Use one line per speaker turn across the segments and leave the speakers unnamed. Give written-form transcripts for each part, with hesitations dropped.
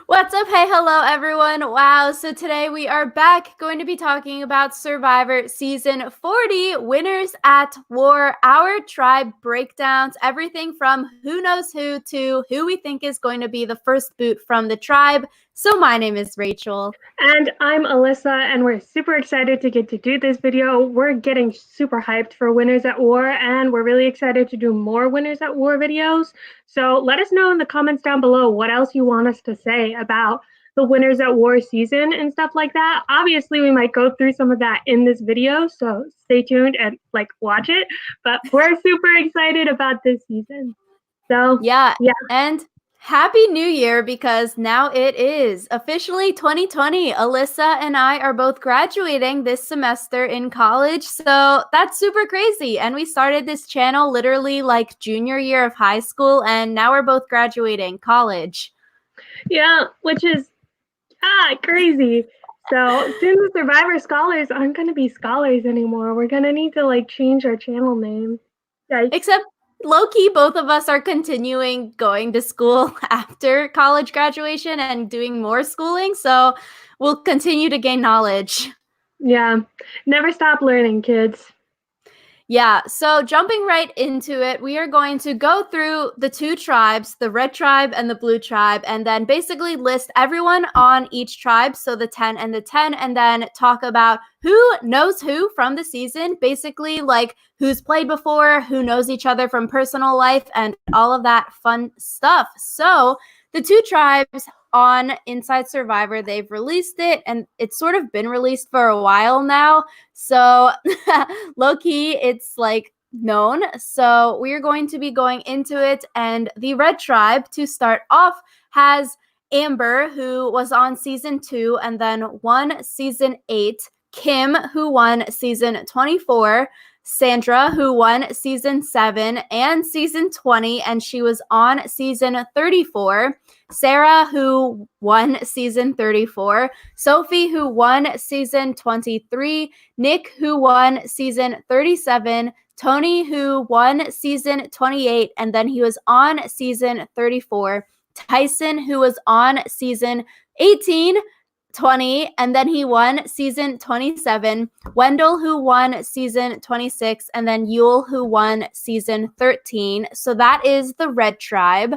What's up? Hey, hello, everyone. Wow. So today we are back going to be talking about Survivor Season 40, Winners at War, our tribe breakdowns, everything from who knows who to who we think is going to be the first boot from the tribe. So my name is Rachel.
And I'm Alyssa, and we're super excited to get to do this video. We're getting super hyped for Winners at War, and we're really excited to do more Winners at War videos. So let us know in the comments down below what else you want us to say about the Winners at War season and stuff like that. Obviously, we might go through some of that in this video, so stay tuned and watch it. But we're super excited about this season. So
Yeah.
yeah.
And Happy New Year, because now it is officially 2020. Alyssa and I are both graduating this semester in college, so that's super crazy. And we started this channel literally like junior year of high school, and now we're both graduating college.
Yeah, which is crazy. So soon the Survivor scholars aren't going to be scholars anymore. We're going to need to change our channel name. Yikes.
Except low-key, both of us are continuing going to school after college graduation and doing more schooling, so we'll continue to gain knowledge.
Yeah, never stop learning, kids.
Yeah, so jumping right into it, we are going to go through the two tribes, the red tribe and the blue tribe, and then basically list everyone on each tribe, so the 10 and the 10, and then talk about who knows who from the season, basically like who's played before, who knows each other from personal life, and all of that fun stuff. So the two tribes on Inside Survivor, they've released it, and it's sort of been released for a while now. So low key, it's like known. So we're going to be going into it. And the red tribe, to start off, has Amber, who was on season 2 and then won season 8. Kim, who won season 24. Sandra, who won season 7 and season 20, and she was on season 34. Sarah, who won season 34. Sophie, who won season 23. Nick, who won season 37. Tony, who won season 28, and then he was on season 34. Tyson, who was on season 18, 20, and then he won season 27. Wendell, who won season 26, and then Yule, who won season 13. So that is the red tribe.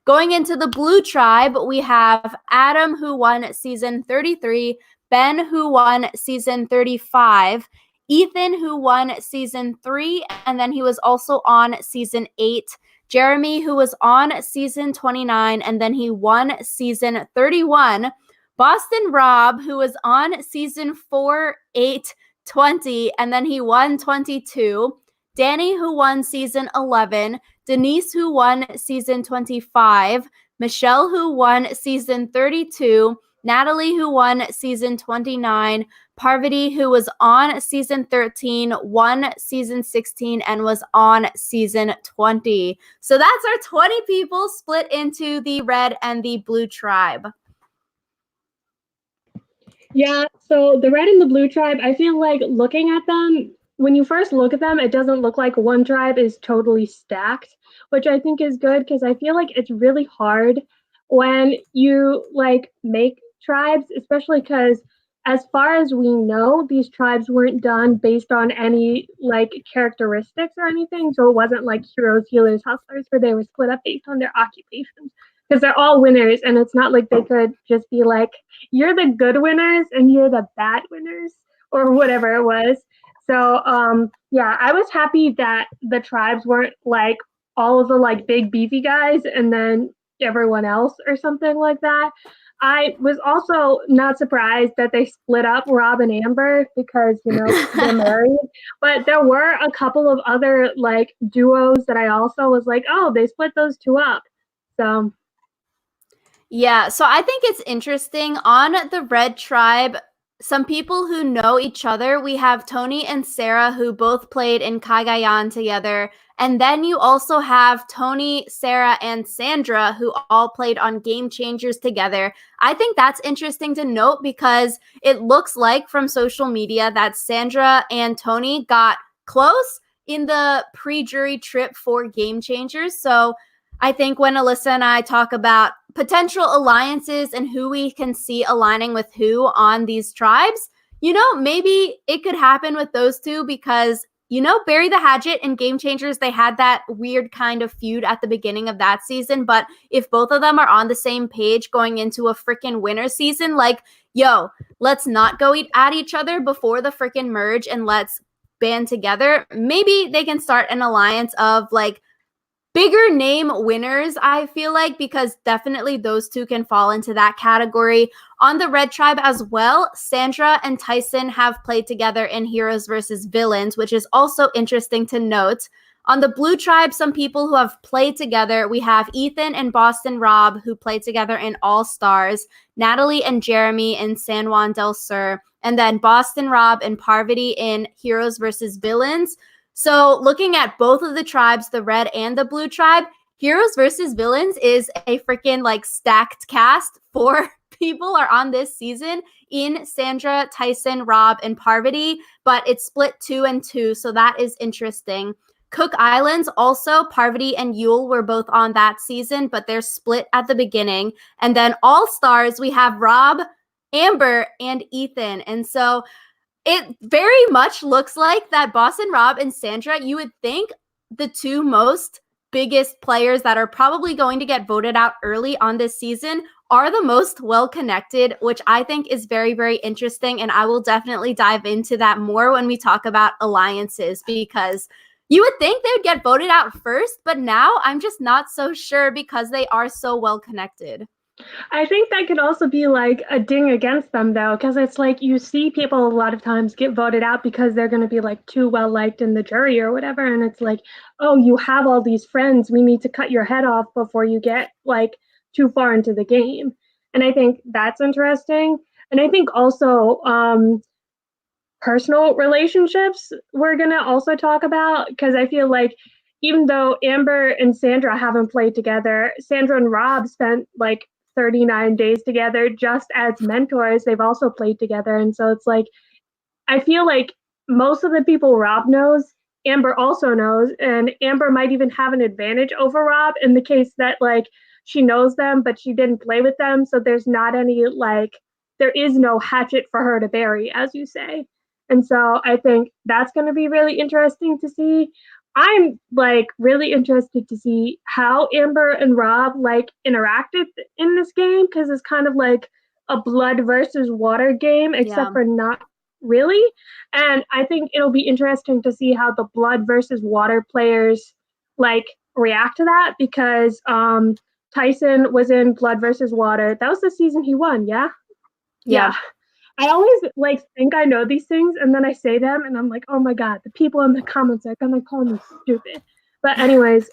Going into the blue tribe, we have Adam, who won season 33, Ben, who won season 35, Ethan, who won season 3, and then he was also on season 8, Jeremy, who was on season 29, and then he won season 31, Boston Rob, who was on season 4, 8, 20, and then he won 22, Danny, who won season 11, Denise, who won season 25, Michelle, who won season 32, Natalie, who won season 29, Parvati, who was on season 13, won season 16, and was on season 20. So that's our 20 people split into the red and the blue tribe.
Yeah, so the red and the blue tribe, I feel like looking at them, when you first look at them, it doesn't look like one tribe is totally stacked, which I think is good because I feel like it's really hard when you make tribes, especially because as far as we know, these tribes weren't done based on any characteristics or anything. So it wasn't like heroes, healers, hustlers, where they were split up based on their occupations because they're all winners, and it's not like they could just be like, you're the good winners and you're the bad winners, or whatever it was. So yeah, I was happy that the tribes weren't like all of the big beefy guys and then everyone else or something like that. I was also not surprised that they split up Rob and Amber because they're married, but there were a couple of other duos that I also was like, oh, they split those two up. So
Yeah, so I think it's interesting on the red tribe. Some people who know each other, we have Tony and Sarah, who both played in Cagayan together. And then you also have Tony, Sarah, and Sandra, who all played on Game Changers together. I think that's interesting to note because it looks like from social media that Sandra and Tony got close in the pre-jury trip for Game Changers. So I think when Alyssa and I talk about potential alliances and who we can see aligning with who on these tribes, maybe it could happen with those two because, Bury the Hatchet and Game Changers, they had that weird kind of feud at the beginning of that season. But if both of them are on the same page going into a freaking winter season, like, yo, let's not go at each other before the freaking merge and let's band together. Maybe they can start an alliance of like bigger name winners, I feel like, because definitely those two can fall into that category. On the Red Tribe as well, Sandra and Tyson have played together in Heroes versus Villains, which is also interesting to note. On the Blue Tribe, some people who have played together, we have Ethan and Boston Rob, who played together in All Stars, Natalie and Jeremy in San Juan del Sur, and then Boston Rob and Parvati in Heroes versus Villains. So looking at both of the tribes, the Red and the Blue Tribe, Heroes versus Villains is a freaking like stacked cast. 4 people are on this season in Sandra, Tyson, Rob, and Parvati, but it's split 2 and 2, so that is interesting. Cook Islands also, Parvati and Yule were both on that season, but they're split at the beginning. And then All Stars, we have Rob, Amber, and Ethan. And so it very much looks like that Boston Rob and Sandra, you would think the two most biggest players that are probably going to get voted out early on this season are the most well-connected, which I think is very, very interesting. And I will definitely dive into that more when we talk about alliances, because you would think they would get voted out first, but now I'm just not so sure because they are so well-connected.
I think that could also be like a ding against them, though, because it's like you see people a lot of times get voted out because they're going to be like too well liked in the jury or whatever. And it's like, oh, you have all these friends. We need to cut your head off before you get like too far into the game. And I think that's interesting. And I think also personal relationships we're going to also talk about, because I feel like even though Amber and Sandra haven't played together, Sandra and Rob spent like 39 days together just as mentors. They've also played together. And so it's like, I feel like most of the people Rob knows, Amber also knows. And Amber might even have an advantage over Rob in the case that like she knows them, but she didn't play with them. So there's not any like, there is no hatchet for her to bury, as you say. And so I think that's going to be really interesting to see. I'm like really interested to see how Amber and Rob like interacted in this game, because it's kind of like a blood versus water game, except for not really. And I think it'll be interesting to see how the blood versus water players like react to that, because Tyson was in Blood versus Water. That was the season he won, yeah? Yeah. I always like think I know these things, and then I say them and I'm like, oh my god, the people in the comments are gonna call me stupid. But anyways,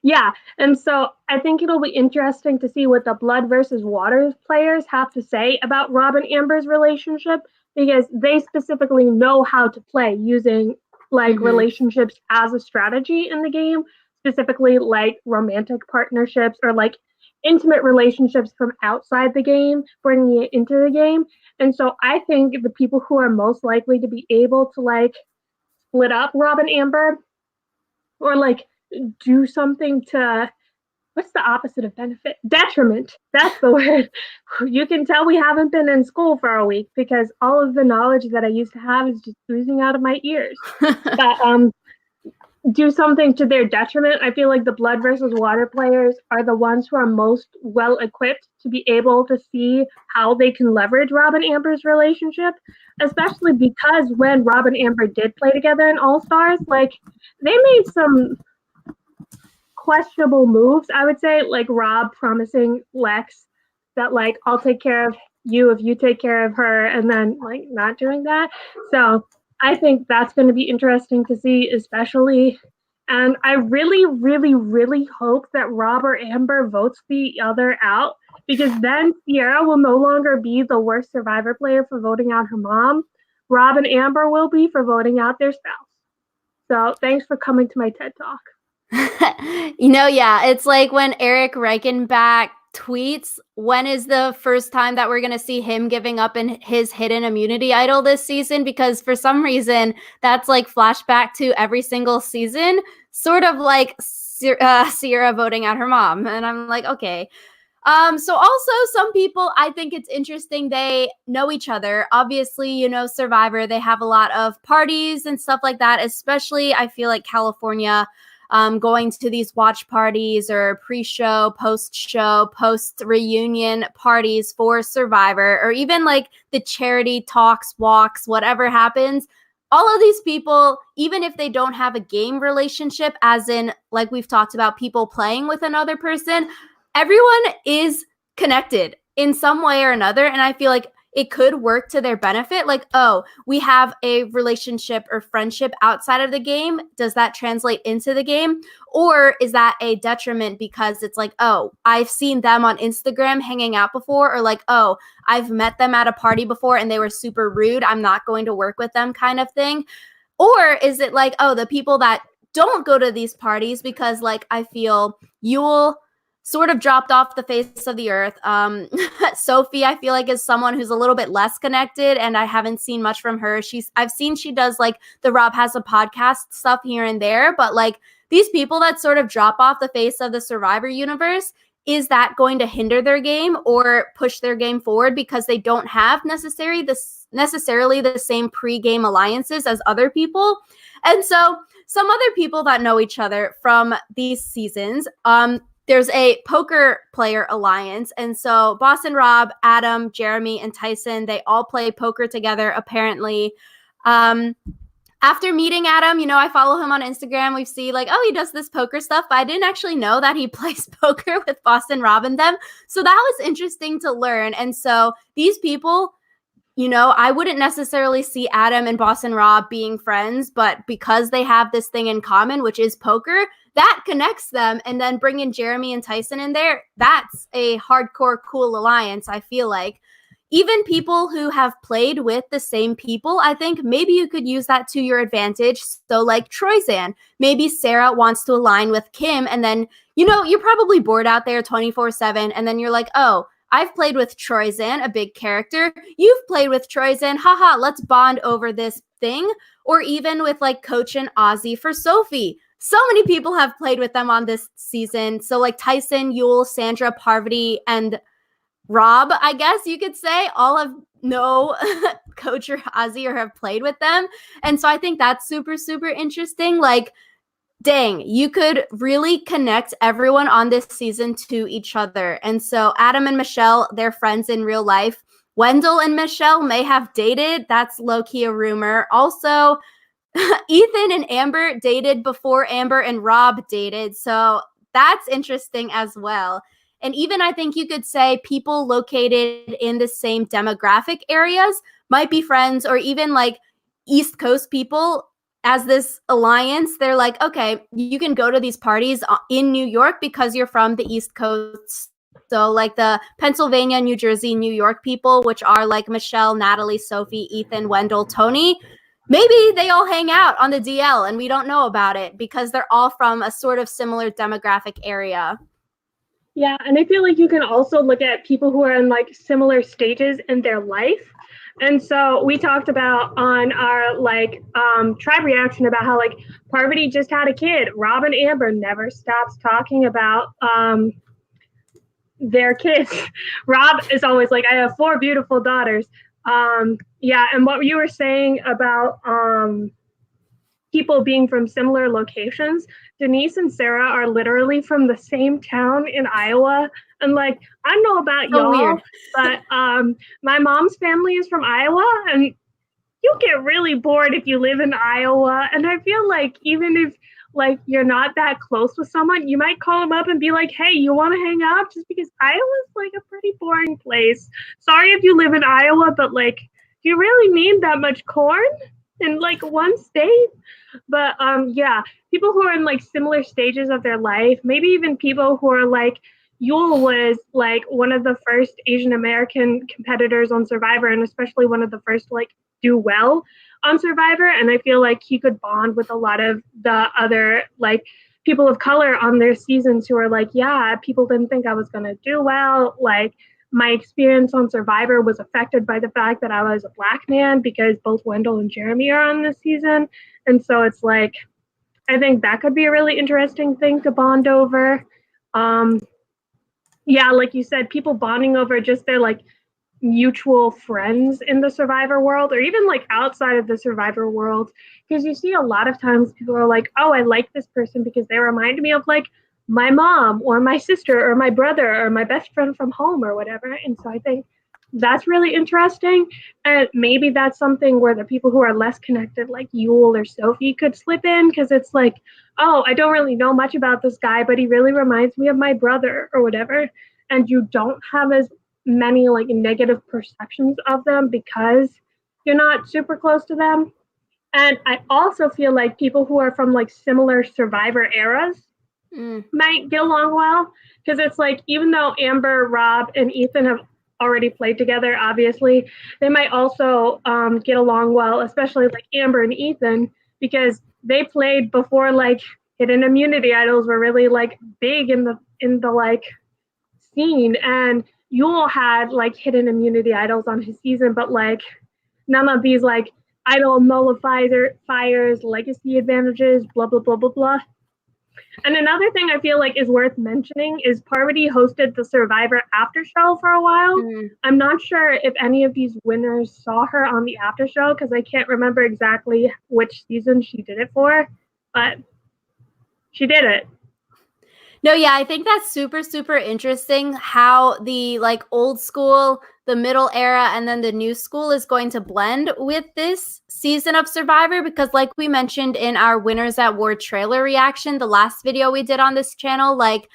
yeah, and so I think it'll be interesting to see what the Blood versus Water players have to say about Rob and Amber's relationship, because they specifically know how to play using like relationships as a strategy in the game, specifically like romantic partnerships or like intimate relationships from outside the game, bringing it into the game. And so I think the people who are most likely to be able to like split up Rob and Amber, or like do something to, what's the opposite of benefit? Detriment. That's the word. You can tell we haven't been in school for a week because all of the knowledge that I used to have is just oozing out of my ears. But do something to their detriment. I feel like the Blood versus Water players are the ones who are most well equipped to be able to see how they can leverage Rob and Amber's relationship, especially because when Rob and Amber did play together in All Stars, like they made some questionable moves, I would say, like Rob promising Lex that like I'll take care of you if you take care of her, and then like not doing that. So I think that's going to be interesting to see, especially. And I really, really, really hope that Rob or Amber votes the other out, because then Sierra will no longer be the worst Survivor player for voting out her mom. Rob and Amber will be for voting out their spouse. So thanks for coming to my TED Talk.
Yeah, it's like when Eric Reichenbach tweets, when is the first time that we're going to see him giving up in his hidden immunity idol this season? Because for some reason, that's like flashback to every single season, sort of like Sierra voting out her mom. And I'm like, okay. So also some people, I think it's interesting, they know each other. Obviously, you know, Survivor, they have a lot of parties and stuff like that, especially I feel like California, going to these watch parties or pre-show, post-show, post-reunion parties for Survivor, or even like the charity talks, walks, whatever happens. All of these people, even if they don't have a game relationship, as in like we've talked about people playing with another person, everyone is connected in some way or another. And I feel like it could work to their benefit. Like, oh, we have a relationship or friendship outside of the game. Does that translate into the game? Or is that a detriment because it's like, oh, I've seen them on Instagram hanging out before, or like, oh, I've met them at a party before and they were super rude, I'm not going to work with them kind of thing? Or is it like, oh, the people that don't go to these parties because like I feel Yule sort of dropped off the face of the earth. Sophie, I feel like, is someone who's a little bit less connected, and I haven't seen much from her. I've seen she does like the Rob Has a Podcast stuff here and there, but like these people that sort of drop off the face of the Survivor universe, is that going to hinder their game or push their game forward because they don't have necessarily the same pre-game alliances as other people? And so some other people that know each other from these seasons, there's a poker player alliance. And so Boston Rob, Adam, Jeremy, and Tyson, they all play poker together, apparently. After meeting Adam, you know, I follow him on Instagram. We see like, oh, he does this poker stuff, but I didn't actually know that he plays poker with Boston Rob and them. So that was interesting to learn. And so these people, you know, I wouldn't necessarily see Adam and Boston Rob being friends, but because they have this thing in common, which is poker, that connects them. And then bringing Jeremy and Tyson in there, that's a hardcore cool alliance, I feel like. Even people who have played with the same people, I think maybe you could use that to your advantage. So like Troyzan, maybe Sarah wants to align with Kim, and then, you know, you're probably bored out there 24/7, and then you're like, oh, I've played with Troyzan, a big character. You've played with Troyzan. Haha, let's bond over this thing. Or even with like Coach and Ozzy for Sophie. So many people have played with them on this season. So like Tyson, Yule, Sandra, Parvati, and Rob, I guess you could say, all of know Coach or Ozzy or have played with them. And so I think that's super, super interesting. Like, dang, you could really connect everyone on this season to each other. And so Adam and Michelle, they're friends in real life. Wendell and Michelle may have dated. That's low-key a rumor. Also, Ethan and Amber dated before Amber and Rob dated. So that's interesting as well. And even I think you could say people located in the same demographic areas might be friends, or even like East Coast people as this alliance. They're like, okay, you can go to these parties in New York because you're from the East Coast. So like the Pennsylvania, New Jersey, New York people, which are like Michelle, Natalie, Sophie, Ethan, Wendell, Tony, maybe they all hang out on the DL and we don't know about it because they're all from a sort of similar demographic area.
Yeah, and I feel like you can also look at people who are in like similar stages in their life. And so we talked about on our like tribe reaction about how like Parvati just had a kid. Rob and Amber never stops talking about their kids. Rob is always like, I have 4 beautiful daughters. Yeah, and what you were saying about people being from similar locations, Denise and Sarah are literally from the same town in Iowa. And like, I don't know about y'all, weird. But my mom's family is from Iowa, and you get really bored if you live in Iowa. And I feel like even if like you're not that close with someone, you might call them up and be like, hey, you want to hang out? Just because Iowa's like a pretty boring place. Sorry if you live in Iowa, but like, do you really need that much corn in like one state? But yeah, people who are in like similar stages of their life, maybe even people who are like, Yule was like one of the first Asian American competitors on Survivor, and especially one of the first to like do well on Survivor. And I feel like he could bond with a lot of the other like people of color on their seasons who are like, yeah, people didn't think I was going to do well. Like, my experience on Survivor was affected by the fact that I was a Black man because both Wendell and Jeremy are on this season. And so it's like, I think that could be a really interesting thing to bond over. Um, yeah, like you said, people bonding over just their like mutual friends in the Survivor world or even like outside of the Survivor world, because you see a lot of times people are like, oh, I like this person because they remind me of like my mom or my sister or my brother or my best friend from home or whatever. And so I think that's really interesting, and maybe that's something where the people who are less connected like Yule or Sophie could slip in, because it's like, oh, I don't really know much about this guy, but he really reminds me of my brother or whatever, and you don't have as many like negative perceptions of them because you're not super close to them. And I also feel like people who are from like similar Survivor eras might get along well, because it's like, even though Amber, Rob, and Ethan have already played together, obviously, they might also get along well, especially like Amber and Ethan, because they played before like hidden immunity idols were really like big in the like scene. And Yule had like hidden immunity idols on his season, but like none of these like idol nullifiers, legacy advantages, blah blah blah blah blah. And another thing I feel like is worth mentioning is Parvati hosted the Survivor after show for a while. I'm not sure if any of these winners saw her on the after show because I can't remember exactly which season she did it for, but she did it.
No, yeah, I think that's super, super interesting how the like old school, the middle era, and then the new school is going to blend with this season of Survivor, because like we mentioned in our Winners at War trailer reaction, the last video we did on this channel, like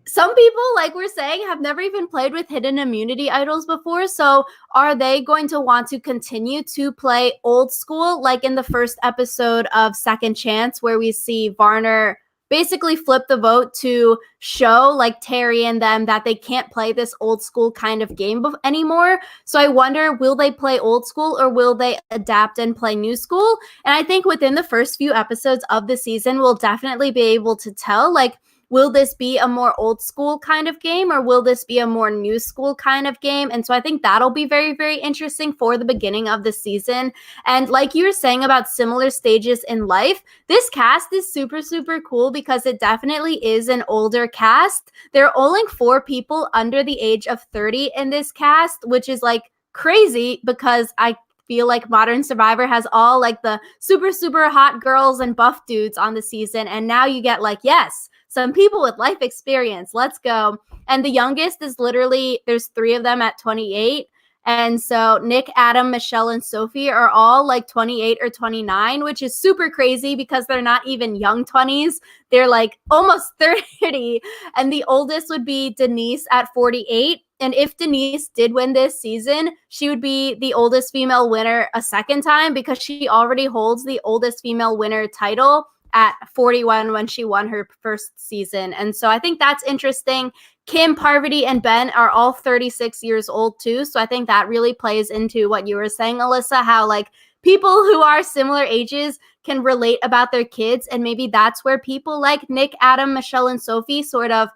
some people, like we're saying, have never even played with hidden immunity idols before. So are they going to want to continue to play old school, like in the first episode of Second Chance, where we see Varner basically flip the vote to show like Terry and them that they can't play this old school kind of game anymore. So I wonder, will they play old school or will they adapt and play new school? And I think within the first few episodes of the season, we'll definitely be able to tell, like, will this be a more old school kind of game or will this be a more new school kind of game? And so I think that'll be very, very interesting for the beginning of the season. And like you were saying about similar stages in life, this cast is super, super cool because it definitely is an older cast. There are only 4 people under the age of 30 in this cast, which is like crazy because I feel like Modern Survivor has all like the super, super hot girls and buff dudes on the season. And now you get like, yes, some people with life experience. Let's go. And the youngest is literally, there's 3 of them at 28. And so Nick, Adam, Michelle, and Sophie are all like 28 or 29, which is super crazy because they're not even young 20s. They're like almost 30. And the oldest would be Denise at 48. And if Denise did win this season, she would be the oldest female winner a second time because she already holds the oldest female winner title at 41 when she won her first season. And so I think that's interesting. Kim, Parvati, and Ben are all 36 years old too. So I think that really plays into what you were saying, Alyssa, how like people who are similar ages can relate about their kids. And maybe that's where people like Nick, Adam, Michelle, and Sophie sort of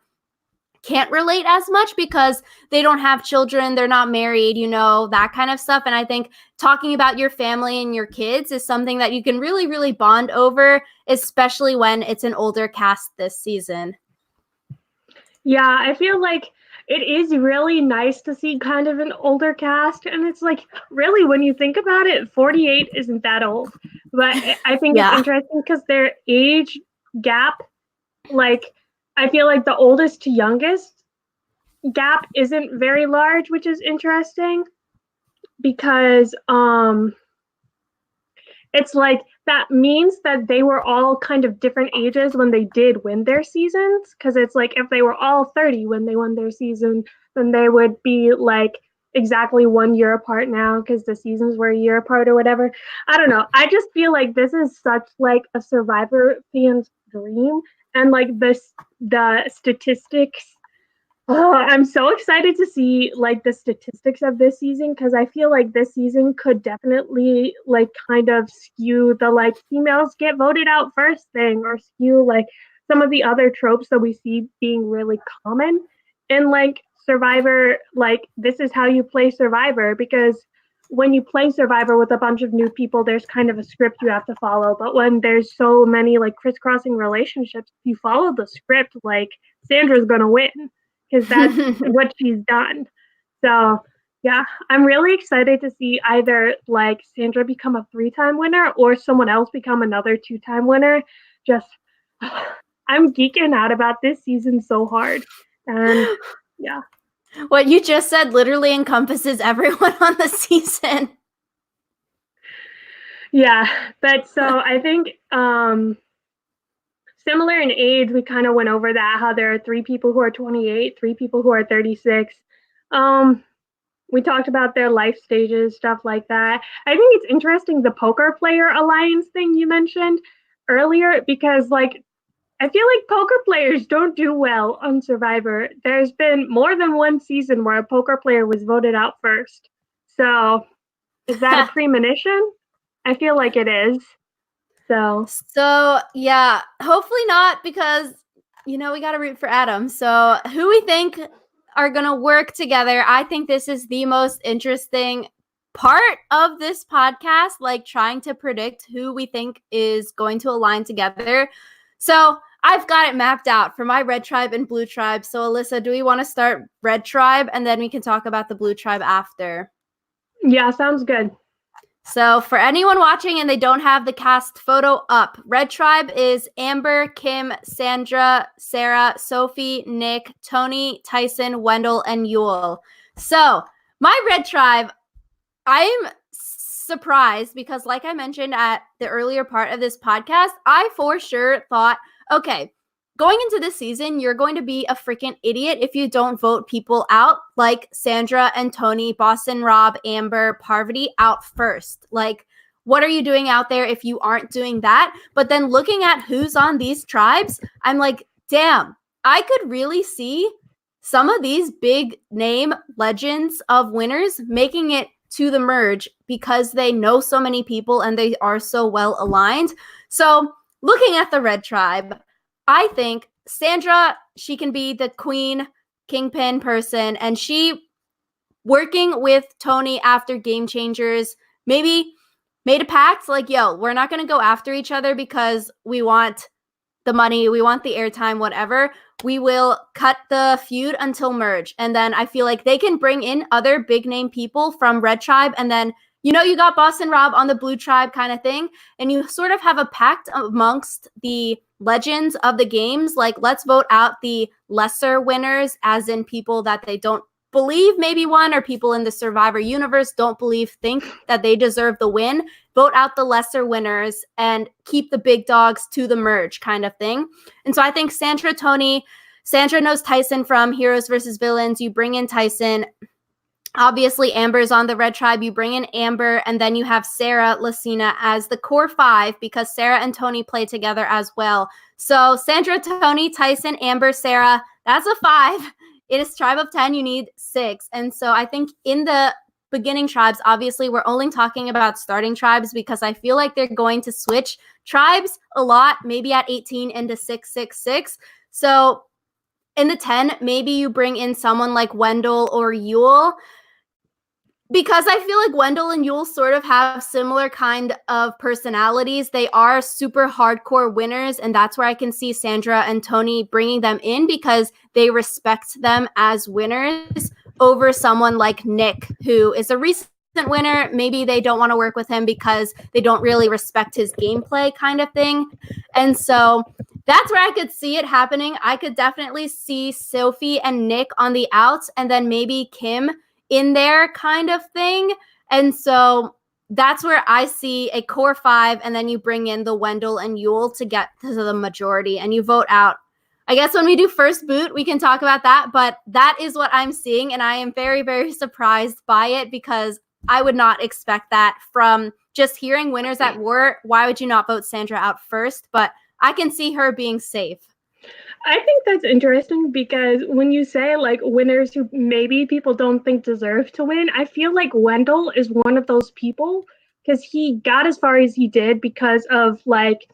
can't relate as much because they don't have children, they're not married, you know, that kind of stuff. And I think talking about your family and your kids is something that you can really, really bond over, especially when it's an older cast this season.
Yeah, I feel like it is really nice to see kind of an older cast. And it's like, really, when you think about it, 48 isn't that old. But I think it's interesting because their age gap, like, I feel like the oldest to youngest gap isn't very large, which is interesting because it's like that means that they were all kind of different ages when they did win their seasons. Because it's like if they were all 30 when they won their season, then they would be like exactly 1 year apart now because the seasons were a year apart or whatever. I don't know. I just feel like this is such like a Survivor fan's dream. And like the statistics, I'm so excited to see like the statistics of this season because I feel like this season could definitely like kind of skew the like females get voted out first thing or skew like some of the other tropes that we see being really common in like Survivor. Like, this is how you play Survivor, because when you play Survivor with a bunch of new people, there's kind of a script you have to follow. But when there's so many like crisscrossing relationships, you follow the script. Like, Sandra's gonna win because that's what she's done. So yeah, I'm really excited to see either like Sandra become a 3-time winner or someone else become another 2-time winner. Just I'm geeking out about this season so hard. And yeah.
What you just said literally encompasses everyone on the season.
Yeah, but so I think similar in age, we kind of went over that, how there are 3 people who are 28, 3 people who are 36. We talked about their life stages, stuff like that. I think it's interesting the poker player alliance thing you mentioned earlier, because like I feel like poker players don't do well on Survivor. There's been more than one season where a poker player was voted out first. So is that a premonition? I feel like it is.
So yeah, hopefully not, because we got to root for Adam. So who we think are going to work together, I think this is the most interesting part of this podcast, like trying to predict who we think is going to align together. So I've got it mapped out for my red tribe and blue tribe. So Alyssa, do we want to start red tribe and then we can talk about the blue tribe after?
Yeah, sounds good.
So for anyone watching and they don't have the cast photo up, red tribe is Amber, Kim, Sandra, Sarah, Sophie, Nick, Tony, Tyson, Wendell, and Yul. So my red tribe, I'm surprised because, like I mentioned at the earlier part of this podcast, I for sure thought, okay, going into this season, you're going to be a freaking idiot if you don't vote people out like Sandra and Tony, Boston Rob, Amber, Parvati out first. Like, what are you doing out there if you aren't doing that? But then looking at who's on these tribes, I'm like, damn, I could really see some of these big name legends of winners making it to the merge because they know so many people and they are so well aligned. So looking at the red tribe, I think Sandra, she can be the queen kingpin person, and she working with Tony after Game Changers, maybe made a pact like, yo, we're not going to go after each other because we want the money, we want the airtime, whatever. We will cut the feud until merge. And then I feel like they can bring in other big name people from Red Tribe. And then, you got Boston Rob on the Blue Tribe kind of thing. And you sort of have a pact amongst the legends of the games. Like, let's vote out the lesser winners, as in people that they don't believe maybe won, or people in the Survivor universe think that they deserve the win. Vote out the lesser winners and keep the big dogs to the merge kind of thing. And so I think Sandra knows Tyson from Heroes versus Villains. You bring in Tyson. Obviously, Amber's on the red tribe. You bring in Amber, and then you have Sarah Lucina as the core 5 because Sarah and Tony play together as well. So Sandra, Tony, Tyson, Amber, Sarah, that's a 5. It is tribe of 10. You need 6. And so I think in the beginning tribes, obviously, we're only talking about starting tribes because I feel like they're going to switch tribes a lot, maybe at 18 into 666. So in the 10, maybe you bring in someone like Wendell or Yul, because I feel like Wendell and Yul sort of have similar kind of personalities. They are super hardcore winners, and that's where I can see Sandra and Tony bringing them in because they respect them as winners over someone like Nick, who is a recent winner. Maybe they don't want to work with him because they don't really respect his gameplay kind of thing. And so that's where I could see it happening. I could definitely see Sophie and Nick on the outs, and then maybe Kim in there kind of thing. And so that's where I see a core 5, and then you bring in the Wendell and Yul to get to the majority, and you vote out. I guess when we do first boot, we can talk about that, but that is what I'm seeing, and I am very, very surprised by it because I would not expect that from just hearing winners at war. Why would you not vote Sandra out first? But I can see her being safe.
I think that's interesting because when you say like winners who maybe people don't think deserve to win, I feel like Wendell is one of those people because he got as far as he did because of like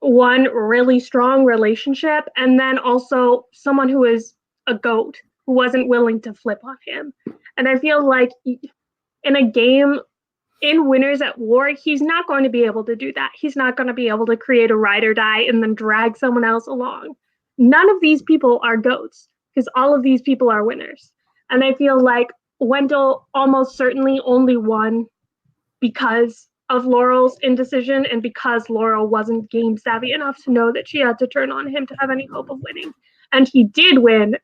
one really strong relationship, and then also someone who is a goat who wasn't willing to flip on him. And I feel like in a game in Winners at War, he's not going to be able to do that. He's not going to be able to create a ride or die and then drag someone else along. None of these people are goats because all of these people are winners. And I feel like Wendell almost certainly only won because of Laurel's indecision and because Laurel wasn't game savvy enough to know that she had to turn on him to have any hope of winning. And he did win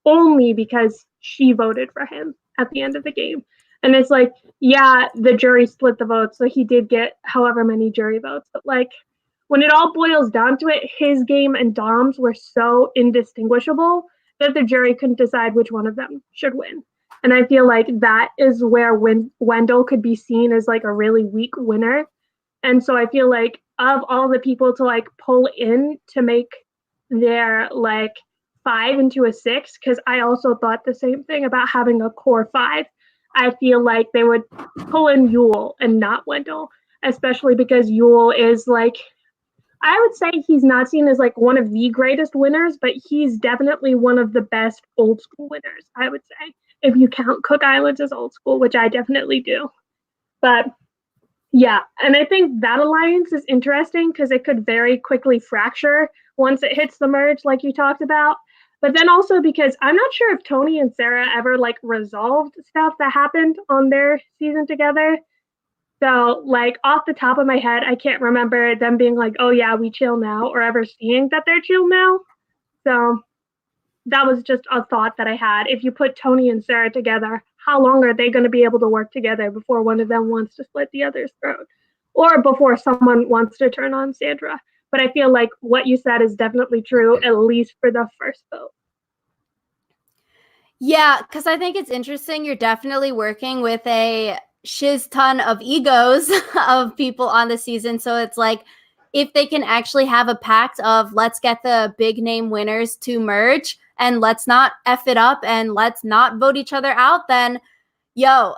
only because she voted for him at the end of the game. And it's like, yeah, the jury split the votes, so he did get however many jury votes. But like, when it all boils down to it, his game and Dom's were so indistinguishable that the jury couldn't decide which one of them should win. And I feel like that is where Wendell could be seen as like a really weak winner. And so I feel like of all the people to like pull in to make their like 5 into a 6, because I also thought the same thing about having a core 5. I feel like they would pull in Yule and not Wendell, especially because Yule is like, I would say he's not seen as like one of the greatest winners, but he's definitely one of the best old school winners, I would say, if you count Cook Islands as old school, which I definitely do. But yeah, and I think that alliance is interesting because it could very quickly fracture once it hits the merge, like you talked about. But then also because I'm not sure if Tony and Sarah ever like resolved stuff that happened on their season together. So, like, off the top of my head, I can't remember them being like, oh, yeah, we chill now, or ever seeing that they're chill now. So, that was just a thought that I had. If you put Tony and Sarah together, how long are they going to be able to work together before one of them wants to slit the other's throat? Or before someone wants to turn on Sandra? But I feel like what you said is definitely true, at least for the first vote.
Yeah, because I think it's interesting. You're definitely working with a shiz ton of egos of people on the season. So it's like, if they can actually have a pact of let's get the big name winners to merge and let's not F it up and let's not vote each other out, then yo,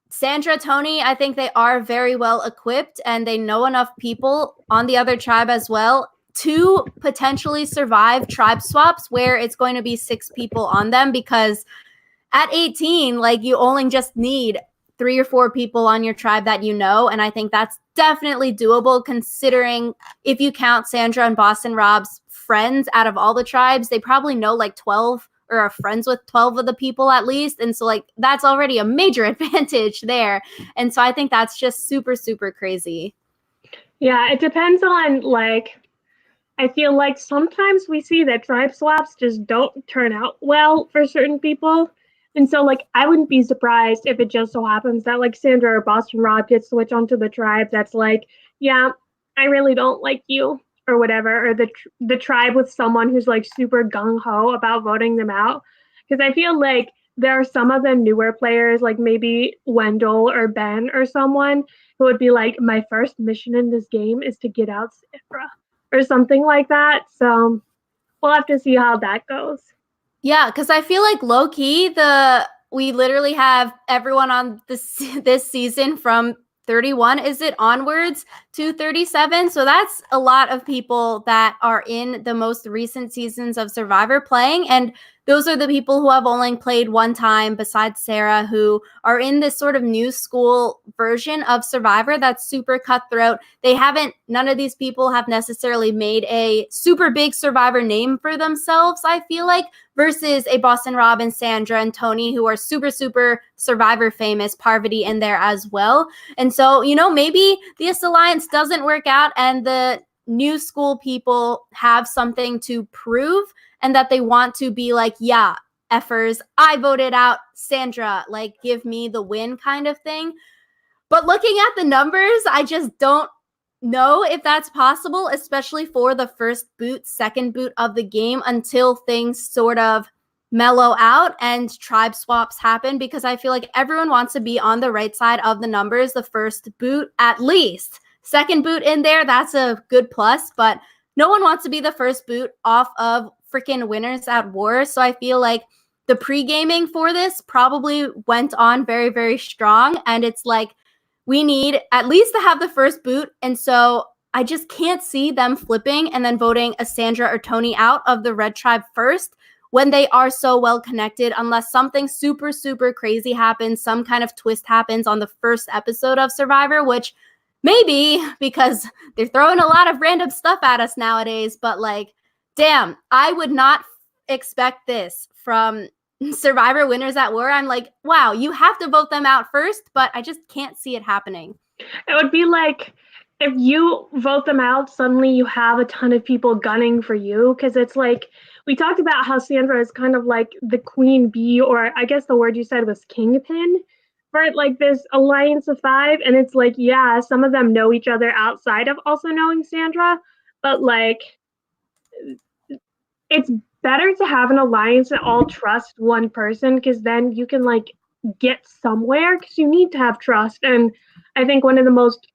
Sandra, Tony, I think they are very well equipped and they know enough people on the other tribe as well to potentially survive tribe swaps where it's going to be 6 people on them, because at 18, like, you only just need 3 or 4 people on your tribe that you know. And I think that's definitely doable, considering if you count Sandra and Boston Rob's friends out of all the tribes, they probably know like 12 or are friends with 12 of the people at least. And so like that's already a major advantage there. And so I think that's just super, super crazy.
Yeah, it depends on like, I feel like sometimes we see that tribe swaps just don't turn out well for certain people. And so, like, I wouldn't be surprised if it just so happens that, like, Sandra or Boston Rob gets switched onto the tribe that's like, yeah, I really don't like you or whatever, or the tribe with someone who's like super gung ho about voting them out. Because I feel like there are some of the newer players, like maybe Wendell or Ben or someone who would be like, my first mission in this game is to get out Sifra or something like that. So we'll have to see how that goes.
Yeah, because I feel like low key, we literally have everyone on this season from 31, is it, onwards to 37. So that's a lot of people that are in the most recent seasons of Survivor playing. And those are the people who have only played one time, besides Sarah, who are in this sort of new school version of Survivor that's super cutthroat. None of these people have necessarily made a super big Survivor name for themselves, I feel like, versus a Boston Rob and Sandra and Tony, who are super, super Survivor famous, Parvati in there as well. And so, maybe this alliance doesn't work out and the new school people have something to prove and that they want to be like, yeah, effers, I voted out Sandra, like, give me the win kind of thing. But looking at the numbers, I just don't know if that's possible, especially for the first boot, second boot of the game, until things sort of mellow out and tribe swaps happen, because I feel like everyone wants to be on the right side of the numbers the first boot at least. Second boot in there, that's a good plus, but no one wants to be the first boot off of freaking Winners at War. So I feel like the pre-gaming for this probably went on very, very strong. And it's like, we need at least to have the first boot. And so I just can't see them flipping and then voting a Sandra or Tony out of the red tribe first when they are so well connected, unless something super, super crazy happens, some kind of twist happens on the first episode of Survivor, which maybe because they're throwing a lot of random stuff at us nowadays, but like, damn, I would not expect this from Survivor Winners at War. I'm like, wow, you have to vote them out first, but I just can't see it happening.
It would be like if you vote them out, suddenly you have a ton of people gunning for you because it's like we talked about how Sandra is kind of like the queen bee, or I guess the word you said was kingpin for like this alliance of five. And it's like, yeah, some of them know each other outside of also knowing Sandra, but like it's better to have an alliance that all trust one person because then you can like get somewhere because you need to have trust. And I think one of the most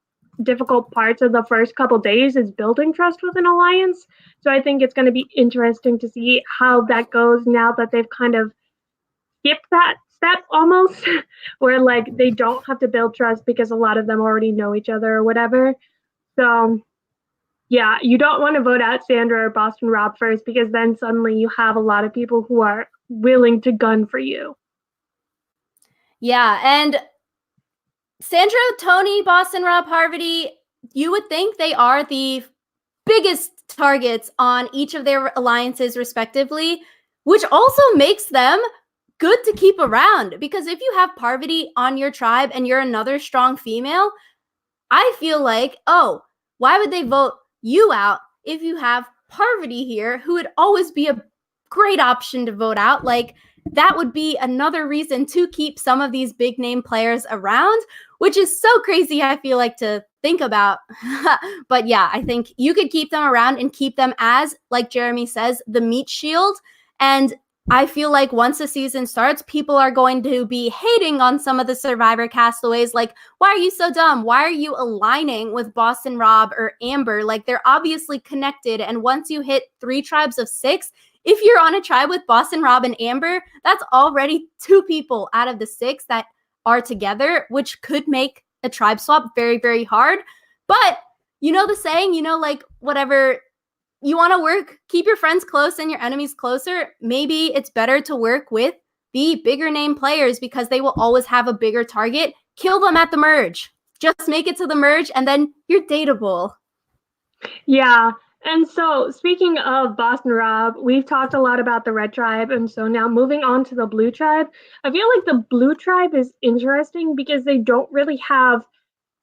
difficult parts of the first couple days is building trust with an alliance. So I think it's going to be interesting to see how that goes now that they've kind of skipped that step almost, where like they don't have to build trust because a lot of them already know each other or whatever. So yeah, you don't want to vote out Sandra or Boston Rob first because then suddenly you have a lot of people who are willing to gun for you.
Yeah, and Sandra, Tony, Boston Rob, Parvati, you would think they are the biggest targets on each of their alliances respectively, which also makes them good to keep around because if you have Parvati on your tribe and you're another strong female, I feel like, oh, why would they vote you out if you have Parvati here, who would always be a great option to vote out? Like, that would be another reason to keep some of these big name players around, which is so crazy, I feel like, to think about. But yeah, I think you could keep them around and keep them as, like Jeremy says, the meat shield. And I feel like once the season starts, people are going to be hating on some of the Survivor castaways. Like, why are you so dumb? Why are you aligning with Boston Rob or Amber? Like, they're obviously connected. And once you hit 3 tribes of 6, if you're on a tribe with Boston Rob and Amber, that's already 2 people out of the 6 that are together, which could make a tribe swap very, very hard. But you know the saying, like whatever you want to work, keep your friends close and your enemies closer. Maybe it's better to work with the bigger name players because they will always have a bigger target. Kill them at the merge. Just make it to the merge and then you're dateable.
Yeah. And so, speaking of Boston Rob, we've talked a lot about the red tribe. And so, now moving on to the blue tribe, I feel like the blue tribe is interesting because they don't really have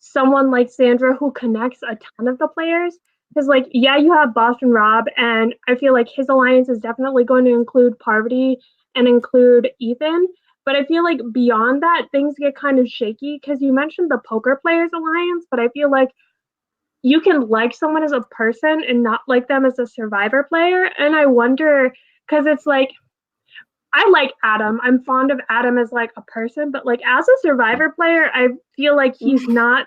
someone like Sandra who connects a ton of the players. Because, like, yeah, you have Boston Rob, and I feel like his alliance is definitely going to include Parvati and include Ethan. But I feel like beyond that, things get kind of shaky because you mentioned the poker players alliance, but I feel like you can like someone as a person and not like them as a survivor player. And I wonder, because it's like, I like Adam. I'm fond of Adam as like a person, but like as a survivor player, I feel like he's not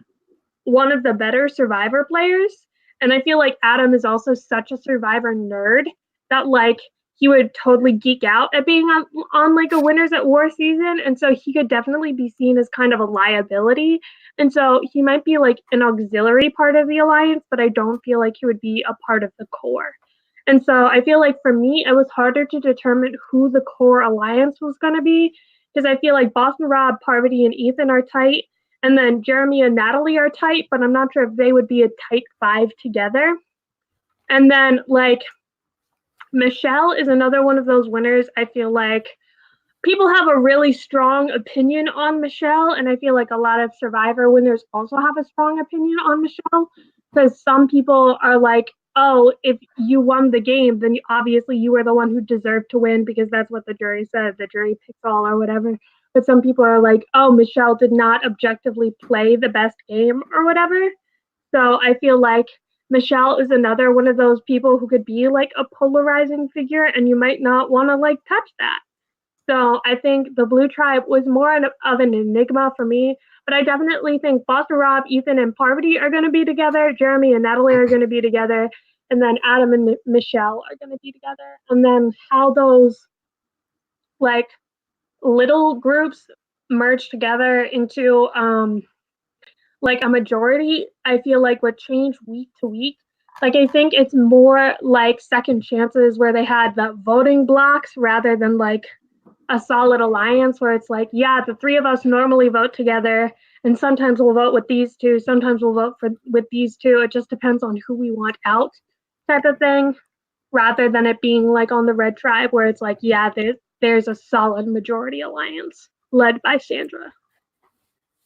one of the better survivor players. And I feel like Adam is also such a survivor nerd that like he would totally geek out at being on like a winners at war season. And so he could definitely be seen as kind of a liability. And so he might be like an auxiliary part of the alliance, but I don't feel like he would be a part of the core. And so I feel like for me, it was harder to determine who the core alliance was going to be because I feel like Boston Rob, Parvati, and Ethan are tight. And then Jeremy and Natalie are tight, but I'm not sure if they would be a tight 5 together. And then, like, Michelle is another one of those winners. I feel like people have a really strong opinion on Michelle. And I feel like a lot of Survivor winners also have a strong opinion on Michelle because some people are like, oh, if you won the game, then obviously you were the one who deserved to win because that's what the jury said. The jury picks all or whatever. But some people are like, oh, Michelle did not objectively play the best game or whatever. So I feel like Michelle is another one of those people who could be like a polarizing figure and you might not want to like touch that. So I think the blue tribe was more of an enigma for me, but I definitely think Boston Rob, Ethan, and Parvati are going to be together. Jeremy and Natalie are going to be together. And then Adam and Michelle are going to be together. And then how those like little groups merge together into like a majority, I feel like would change week to week. Like I think it's more like second chances where they had the voting blocks rather than like a solid alliance where it's like, yeah, the three of us normally vote together, and sometimes we'll vote with these two, sometimes we'll vote for with these two. It just depends on who we want out, type of thing, rather than it being like on the red tribe where it's like, yeah, there's a solid majority alliance led by Sandra.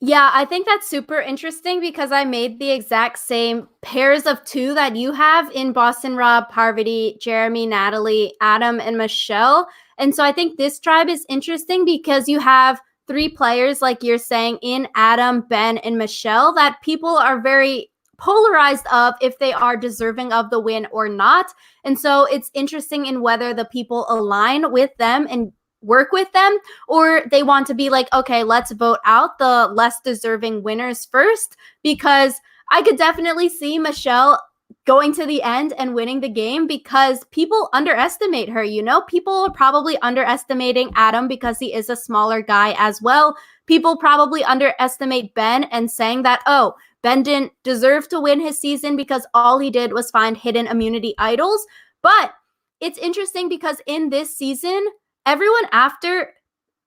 Yeah, I think that's super interesting because I made the exact same pairs of two that you have in Boston Rob, Parvati, Jeremy, Natalie, Adam, and Michelle. And so I think this tribe is interesting because you have three players, like you're saying, in Adam, Ben, and Michelle that people are very polarized of if they are deserving of the win or not. And so it's interesting in whether the people align with them and work with them, or they want to be like, okay, let's vote out the less deserving winners first, because I could definitely see Michelle going to the end and winning the game because people underestimate her. You know, people are probably underestimating Adam because he is a smaller guy as well. People probably underestimate Ben and saying that, oh, Ben didn't deserve to win his season because all he did was find hidden immunity idols. But it's interesting because in this season, everyone after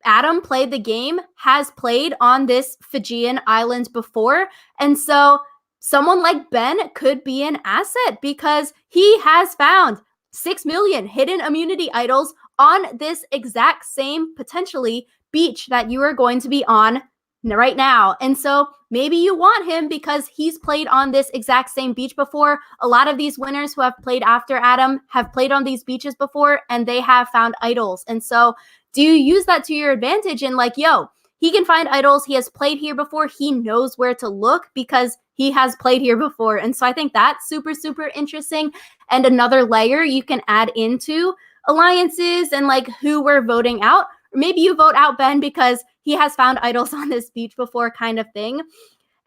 Adam played the game has played on this Fijian island before. And so someone like Ben could be an asset because he has found 6 million hidden immunity idols on this exact same, potentially, beach that you are going to be on right now. And so maybe you want him because he's played on this exact same beach before. A lot of these winners who have played after Adam have played on these beaches before and they have found idols. And so do you use that to your advantage and like, yo, he can find idols. He has played here before. He knows where to look because he has played here before. And so I think that's super, super interesting. And another layer you can add into alliances and like who we're voting out. Or maybe you vote out Ben because he has found idols on this beach before, kind of thing.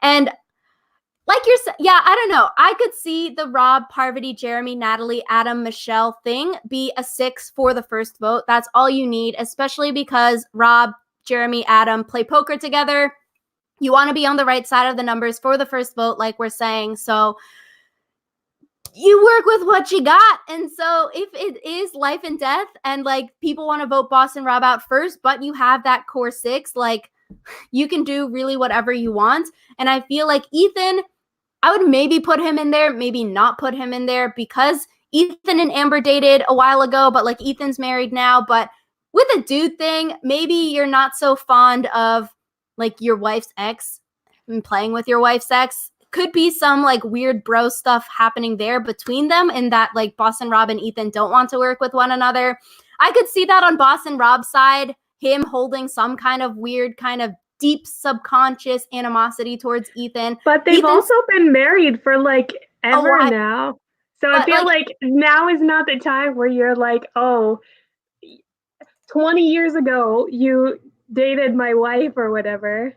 And like you're saying, yeah, I don't know. I could see the Rob, Parvati, Jeremy, Natalie, Adam, Michelle thing be a 6 for the first vote. That's all you need, especially because Rob, Jeremy, Adam play poker together. You want to be on the right side of the numbers for the first vote, like we're saying. So you work with what you got. And so if it is life and death and like people want to vote Boston Rob out first, but you have that core 6, like you can do really whatever you want. And I feel like Ethan, I would maybe put him in there, maybe not put him in there because Ethan and Amber dated a while ago, but like Ethan's married now. But with a dude thing, maybe you're not so fond of like your wife's ex and playing with your wife's ex. Could be some like weird bro stuff happening there between them, and that like Boston Rob and Ethan don't want to work with one another. I could see that on Boston Rob's side, him holding some kind of weird, kind of deep subconscious animosity towards Ethan.
But they've
Ethan's,
also been married for like ever now. So I feel like now is not the time where you're like, oh, 20 years ago you dated my wife or whatever.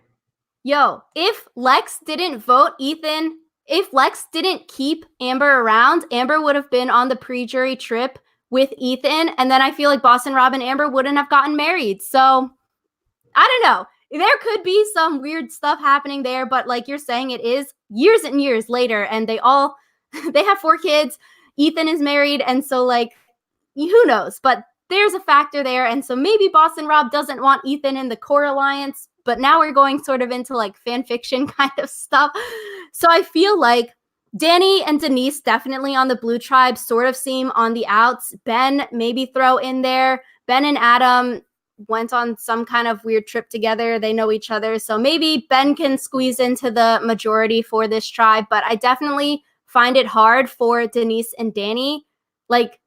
Yo, if Lex didn't vote Ethan, if Lex didn't keep Amber around, Amber would have been on the pre-jury trip with Ethan, and then I feel like Boston Rob and Amber wouldn't have gotten married. So I don't know. There could be some weird stuff happening there, but like you're saying, it is years and years later, and they have 4 kids. Ethan is married, and so like who knows? But there's a factor there, and so maybe Boston Rob doesn't want Ethan in the core alliance. But now we're going sort of into like fan fiction kind of stuff. So I feel like Danny and Denise definitely on the blue tribe sort of seem on the outs. Ben maybe throw in there. Ben and Adam went on some kind of weird trip together. They know each other. So maybe Ben can squeeze into the majority for this tribe. But I definitely find it hard for Denise and Danny. Like,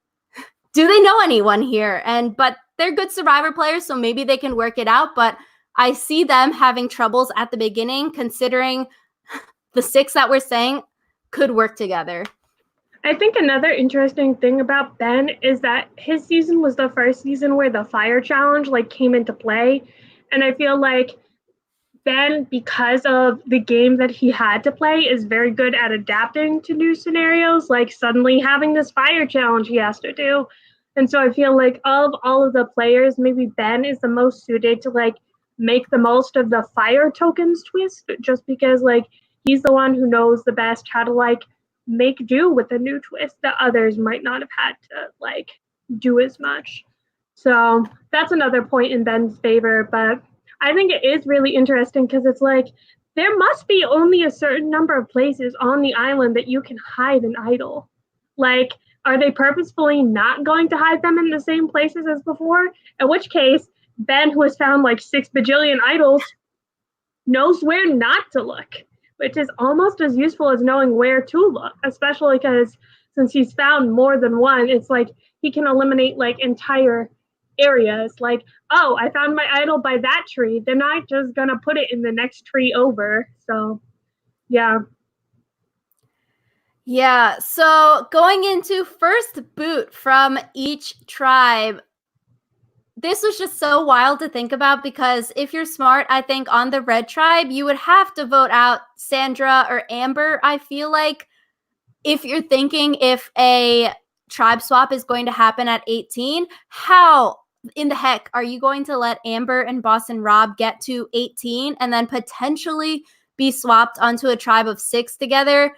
do they know anyone here? But they're good Survivor players, so maybe they can work it out. But I see them having troubles at the beginning, considering the 6 that we're saying could work together.
I think another interesting thing about Ben is that his season was the first season where the fire challenge like came into play. And I feel like Ben, because of the game that he had to play, is very good at adapting to new scenarios, like suddenly having this fire challenge he has to do. And so I feel like of all of the players, maybe Ben is the most suited to like make the most of the fire tokens twist, just because like he's the one who knows the best how to like make do with the new twist that others might not have had to like do as much. So that's another point in Ben's favor. But I think it is really interesting because it's like there must be only a certain number of places on the island that you can hide an idol. Like, are they purposefully not going to hide them in the same places as before? In which case, Ben, who has found like 6 bajillion idols, knows where not to look, which is almost as useful as knowing where to look, especially because since he's found more than one, it's like he can eliminate like entire areas. Like, oh, I found my idol by that tree. They're not just gonna put it in the next tree over. So, yeah.
Yeah, so going into first boot from each tribe, this was just so wild to think about because if you're smart, I think on the red tribe, you would have to vote out Sandra or Amber. I feel like if you're thinking if a tribe swap is going to happen at 18, how in the heck are you going to let Amber and Boston Rob get to 18 and then potentially be swapped onto a tribe of 6 together?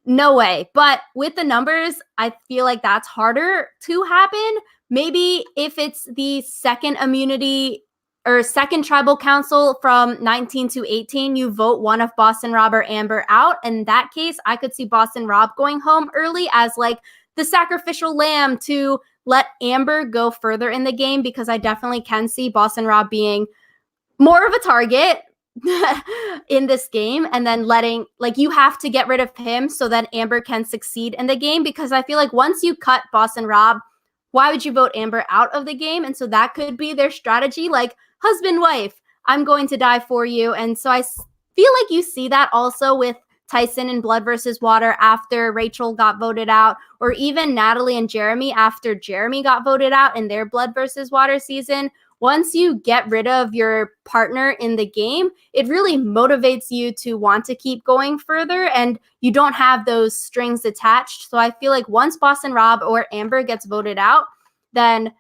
No way. But with the numbers, I feel like that's harder to happen. Maybe if it's the second immunity or second tribal council from 19 to 18, you vote one of Boston Rob or Amber out. In that case, I could see Boston Rob going home early as like the sacrificial lamb to let Amber go further in the game, because I definitely can see Boston Rob being more of a target in this game, and then letting like you have to get rid of him so that Amber can succeed in the game, because I feel like once you cut Boston Rob, why would you vote Amber out of the game? And so that could be their strategy, like husband wife, I'm going to die for you. And so I feel like you see that also with Tyson in Blood versus Water after Rachel got voted out, or even Natalie and Jeremy after Jeremy got voted out in their Blood versus Water season. Once you get rid of your partner in the game, it really motivates you to want to keep going further, and you don't have those strings attached. So I feel like once Boston Rob or Amber gets voted out, then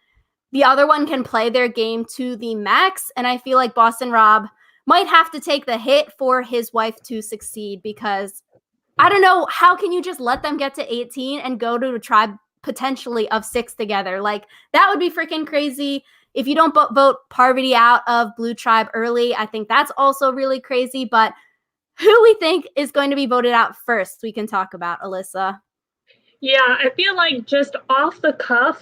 the other one can play their game to the max. And I feel like Boston Rob might have to take the hit for his wife to succeed, because I don't know, how can you just let them get to 18 and go to a tribe potentially of 6 together? Like, that would be freaking crazy. If you don't vote Parvati out of Blue Tribe early, I think that's also really crazy. But who we think is going to be voted out first, we can talk about, Alyssa.
Yeah, I feel like just off the cuff,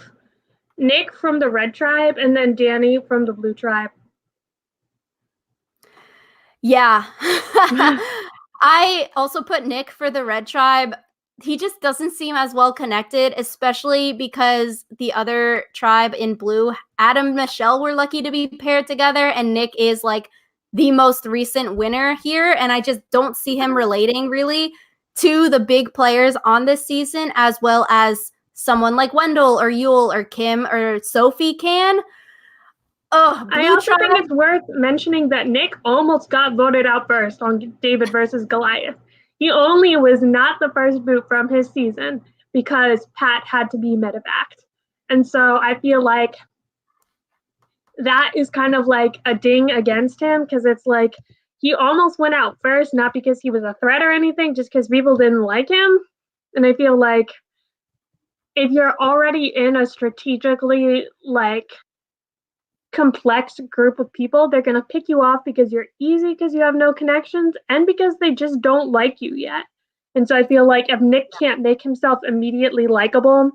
Nick from the red tribe and then Danny from the blue tribe.
Yeah. I also put Nick for the red tribe. He just doesn't seem as well connected, especially because the other tribe in blue, Adam and Michelle, were lucky to be paired together, and Nick is like the most recent winner here, and I just don't see him relating really to the big players on this season, as well as someone like Wendell or Yule or Kim or Sophie can. Oh,
I also think it's worth mentioning that Nick almost got voted out first on David versus Goliath. He only was not the first boot from his season because Pat had to be medevaced. And so I feel like that is kind of like a ding against him, because it's like he almost went out first, not because he was a threat or anything, just because people didn't like him. And I feel like if you're already in a strategically like complex group of people, they're going to pick you off because you're easy, because you have no connections, and because they just don't like you yet. And so I feel like if Nick can't make himself immediately likable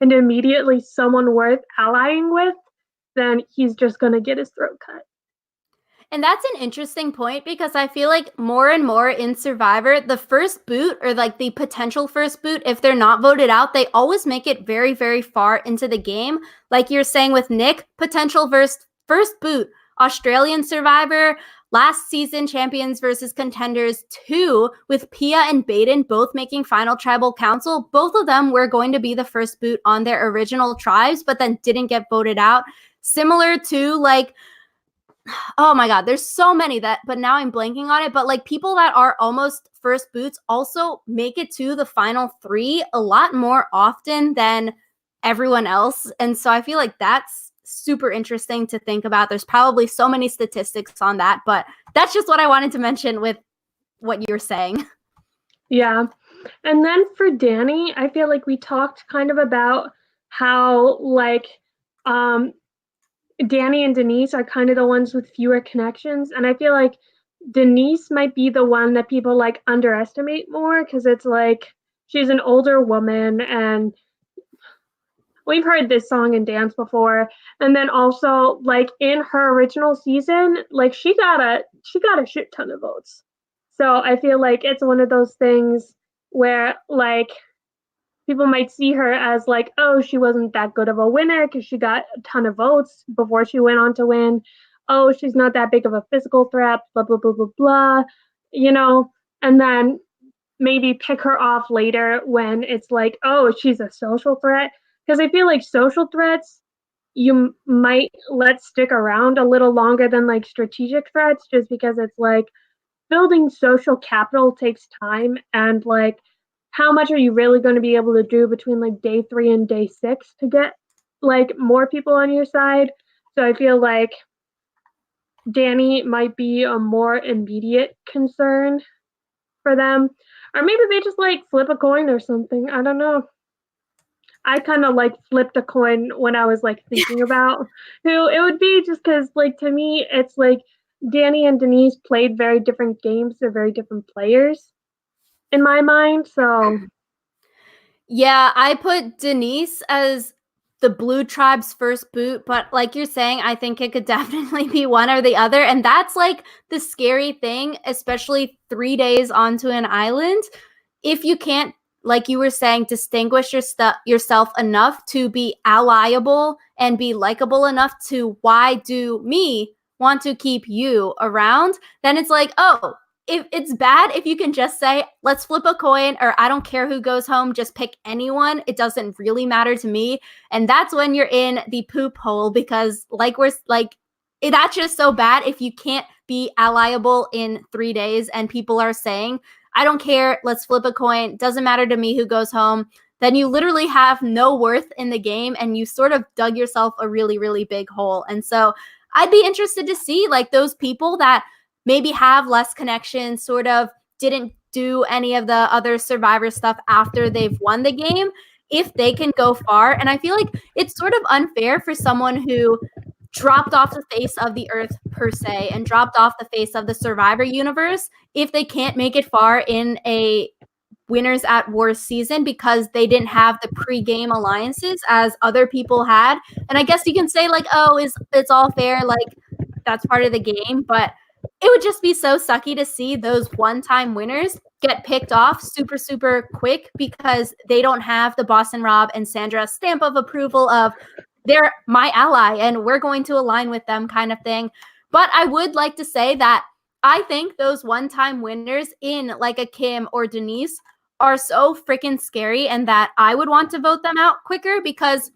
and immediately someone worth allying with, then he's just going to get his throat cut.
And that's an interesting point, because I feel like more and more in Survivor, the first boot, or like the potential first boot, if they're not voted out, they always make it very, very far into the game. Like you're saying with Nick, potential first boot, Australian Survivor, last season Champions versus Contenders 2, with Pia and Baden both making final tribal council. Both of them were going to be the first boot on their original tribes, but then didn't get voted out. Similar to like, oh my God, there's so many that, but now I'm blanking on it. But like people that are almost first boots also make it to the final 3 a lot more often than everyone else. And so I feel like that's super interesting to think about. There's probably so many statistics on that, but that's just what I wanted to mention with what you're saying.
Yeah. And then for Danny, I feel like we talked kind of about how like um Danny and Denise are kind of the ones with fewer connections. And I feel like Denise might be the one that people like underestimate more because it's like she's an older woman and we've heard this song and dance before. And then also like in her original season, like she got a shit ton of votes. So I feel like it's one of those things where like people might see her as like, oh, she wasn't that good of a winner because she got a ton of votes before she went on to win. Oh, she's not that big of a physical threat, blah, blah, blah, blah, blah, you know, and then maybe pick her off later when it's like, oh, she's a social threat. Because I feel like social threats you might let stick around a little longer than like strategic threats just because it's like building social capital takes time and like how much are you really going to be able to do between like day 3 and day 6 to get like more people on your side. So I feel like Danny might be a more immediate concern for them, or maybe they just like flip a coin or something. I don't know. I kind of like flipped a coin when I was like thinking about who it would be, just because like to me it's like Danny and Denise played very different games. They're very different players in my mind. So
Yeah, I put Denise as the Blue Tribe's first boot, but like you're saying, I think it could definitely be one or the other. And that's like the scary thing, especially 3 days onto an island. If you can't, like you were saying, distinguish yourself enough to be allyable and be likable enough to why do me want to keep you around, then it's like, oh, if it's bad if you can just say, let's flip a coin, or I don't care who goes home, just pick anyone. It doesn't really matter to me. And that's when you're in the poop hole because that's just so bad if you can't be allyable in 3 days and people are saying, I don't care, let's flip a coin, doesn't matter to me who goes home. Then you literally have no worth in the game and you sort of dug yourself a really, really big hole. And so I'd be interested to see like those people that maybe have less connections, sort of didn't do any of the other Survivor stuff after they've won the game, if they can go far. And I feel like it's sort of unfair for someone who dropped off the face of the earth per se and dropped off the face of the Survivor universe if they can't make it far in a Winners at War season because they didn't have the pre-game alliances as other people had. And I guess you can say like, oh, it's all fair, like that's part of the game, but it would just be so sucky to see those one-time winners get picked off super, super quick because they don't have the Boston Rob and Sandra stamp of approval of they're my ally and we're going to align with them kind of thing. But I would like to say that I think those one-time winners in like a Kim or Denise are so freaking scary and that I would want to vote them out quicker because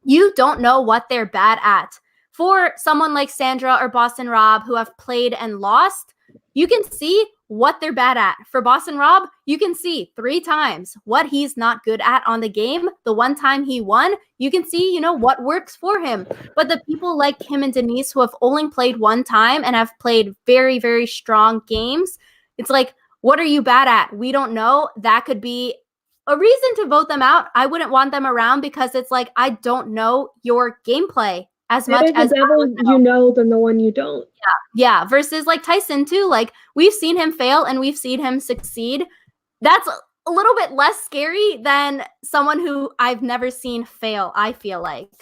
you don't know what they're bad at. For someone like Sandra or Boston Rob who have played and lost, you can see what they're bad at. For Boston Rob, you can see 3 times what he's not good at on the game. The one time he won, you can see, what works for him. But the people like Kim and Denise who have only played one time and have played very, very strong games, it's like, what are you bad at? We don't know. That could be a reason to vote them out. I wouldn't want them around because it's like, I don't know your gameplay as much
better the
as
devil you know than the one you don't.
yeah. Versus like Tyson too. Like we've seen him fail and we've seen him succeed. That's a little bit less scary than someone who I've never seen fail, I feel like.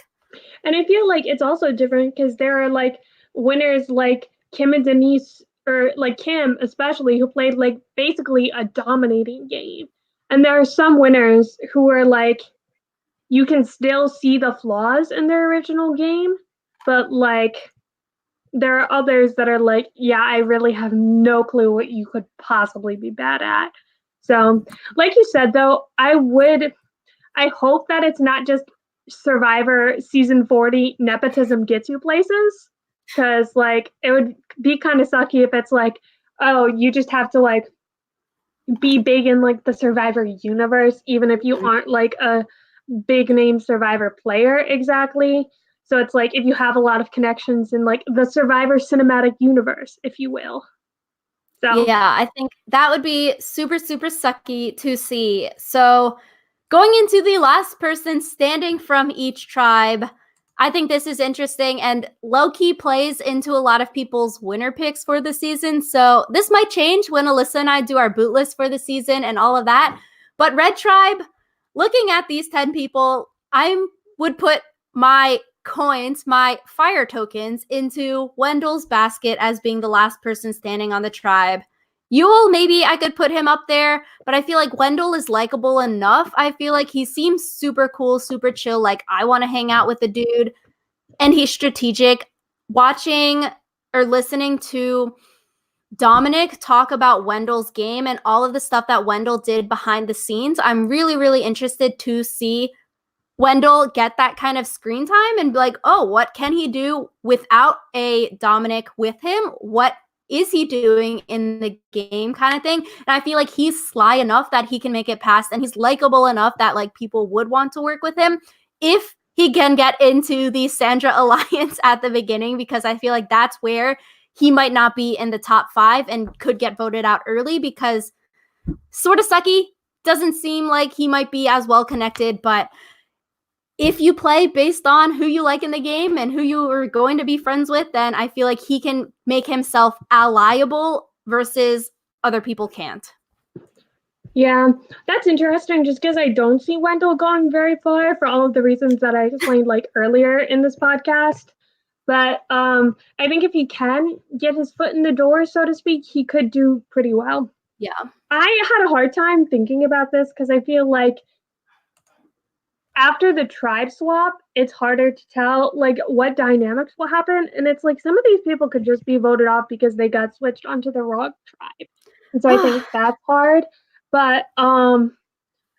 And I feel like it's also different because there are like winners like Kim and Denise, or like Kim especially, who played like basically a dominating game. And there are some winners who are like, you can still see the flaws in their original game, but like there are others that are like, yeah, I really have no clue what you could possibly be bad at. So, like you said though, I hope that it's not just Survivor season 40 nepotism gets you places, because like it would be kind of sucky if it's like, oh, you just have to like be big in like the Survivor universe even if you aren't like a big name Survivor player exactly. So it's like if you have a lot of connections in like the Survivor cinematic universe, if you will. So
Yeah, I think that would be super, super sucky to see. So, going into the last person standing from each tribe, I think this is interesting and low key plays into a lot of people's winner picks for the season. So, this might change when Alyssa and I do our boot list for the season and all of that. But Red Tribe, looking at these 10 people, I would put my coins, my fire tokens, into Wendell's basket as being the last person standing on the tribe. Yule, maybe I could put him up there, but I feel like Wendell is likable enough. I feel like he seems super cool, super chill. Like, I want to hang out with the dude, and he's strategic. Watching or listening to Dominic talk about Wendell's game and all of the stuff that Wendell did behind the scenes, I'm really, really interested to see Wendell get that kind of screen time and be like, oh, what can he do without a Dominic with him? What is he doing in the game kind of thing? And I feel like he's sly enough that he can make it past, and he's likable enough that like people would want to work with him if he can get into the Sandra alliance at the beginning, because I feel like that's where he might not be in the top 5 and could get voted out early because sort of sucky. Doesn't seem like he might be as well connected, but if you play based on who you like in the game and who you are going to be friends with, then I feel like he can make himself allyable versus other people can't.
yeah, that's interesting just because I don't see Wendell going very far for all of the reasons that I explained like earlier in this podcast. But I think if he can get his foot in the door, so to speak, he could do pretty well.
Yeah.
I had a hard time thinking about this because I feel like after the tribe swap, it's harder to tell like what dynamics will happen. And it's like some of these people could just be voted off because they got switched onto the wrong tribe. And so I think that's hard. But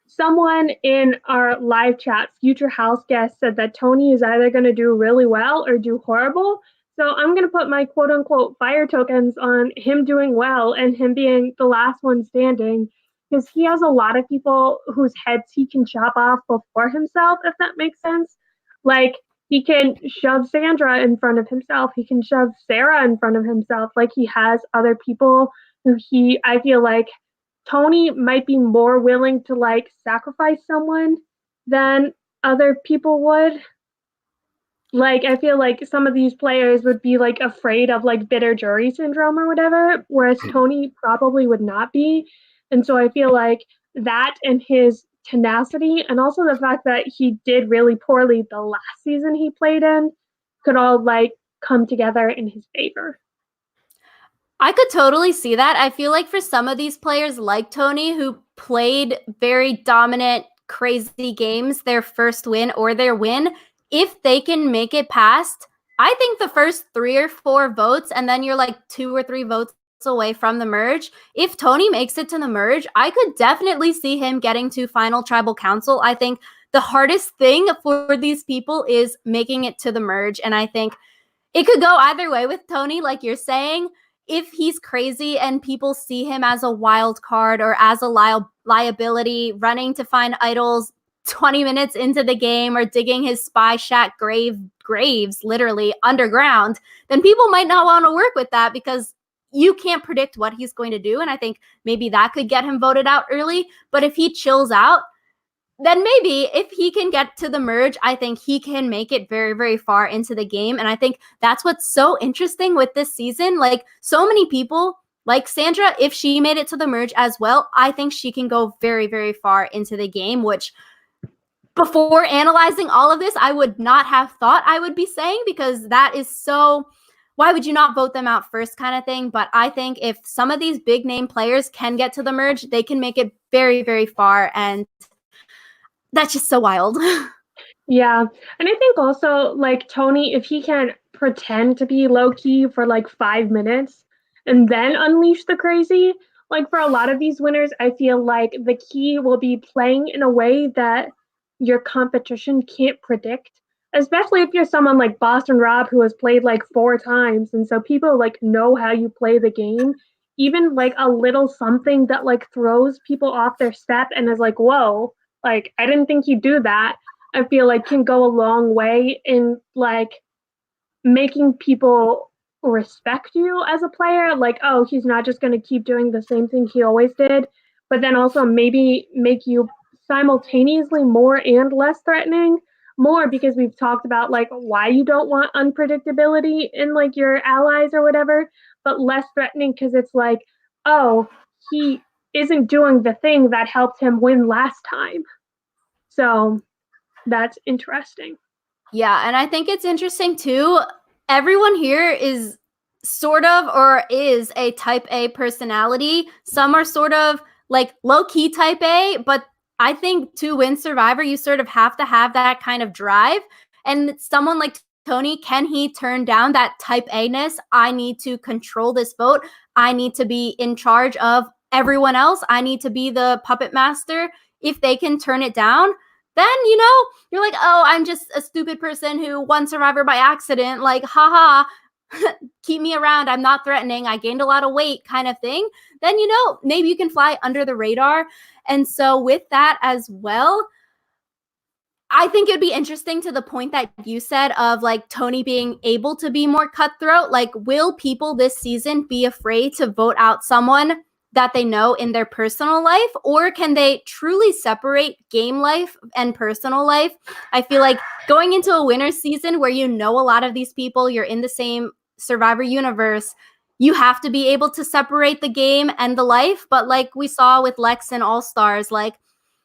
someone in our live chat, future house guest, said that Tony is either going to do really well or do horrible. So I'm going to put my quote unquote fire tokens on him doing well and him being the last one standing because he has a lot of people whose heads he can chop off before himself, if that makes sense. Like, he can shove Sandra in front of himself, he can shove Sarah in front of himself. Like, he has other people who I feel like Tony might be more willing to like sacrifice someone than other people would. Like, I feel like some of these players would be like afraid of like bitter jury syndrome or whatever, whereas Tony probably would not be. And so I feel like that and his tenacity, and also the fact that he did really poorly the last season he played in, could all like come together in his favor.
I could totally see that. I feel like for some of these players like Tony who played very dominant, crazy games, their first win or their win, if they can make it past, I think the first 3 or 4 votes, and then you're like 2 or 3 votes away from the merge. If Tony makes it to the merge, I could definitely see him getting to final tribal council. I think the hardest thing for these people is making it to the merge. And I think it could go either way with Tony, like you're saying. If he's crazy and people see him as a wild card or as a liability, running to find idols 20 minutes into the game or digging his spy shack graves literally underground, then people might not want to work with that because you can't predict what he's going to do. And I think maybe that could get him voted out early. But if he chills out, then maybe if he can get to the merge, I think he can make it very, very far into the game. And I think that's what's so interesting with this season. Like, so many people, like Sandra, if she made it to the merge as well, I think she can go very, very far into the game, which before analyzing all of this, I would not have thought I would be saying, because that is so, why would you not vote them out first kind of thing? But I think if some of these big name players can get to the merge, they can make it very, very far. And that's just so wild.
Yeah. And I think also, like, Tony, if he can pretend to be low key for like 5 minutes and then unleash the crazy, like, for a lot of these winners, I feel like the key will be playing in a way that your competition can't predict, especially if you're someone like Boston Rob, who has played like 4 times. And so people like know how you play the game. Even like a little something that like throws people off their step and is like, whoa, like, I didn't think you'd do that, I feel like can go a long way in like making people respect you as a player. Like, oh, he's not just going to keep doing the same thing he always did, but then also maybe make you simultaneously more and less threatening. More because we've talked about like why you don't want unpredictability in like your allies or whatever, but less threatening because it's like, oh, he isn't doing the thing that helped him win last time. So that's interesting.
Yeah, and I think it's interesting too. Everyone here is sort of or is a type A personality. Some are sort of like low key type A, but I think to win Survivor, you sort of have to have that kind of drive. And someone like Tony, can he turn down that type A ness? I need to control this vote. I need to be in charge of everyone else. I need to be the puppet master. If they can turn it down, then, you're like, oh, I'm just a stupid person who won Survivor by accident. Like, haha, keep me around. I'm not threatening. I gained a lot of weight kind of thing. Then, maybe you can fly under the radar. And so with that as well, I think it'd be interesting to the point that you said of like Tony being able to be more cutthroat. Like, will people this season be afraid to vote out someone that they know in their personal life, or can they truly separate game life and personal life? I feel like going into a winter season where you know a lot of these people, you're in the same Survivor universe, you have to be able to separate the game and the life. But like we saw with Lex and All Stars, like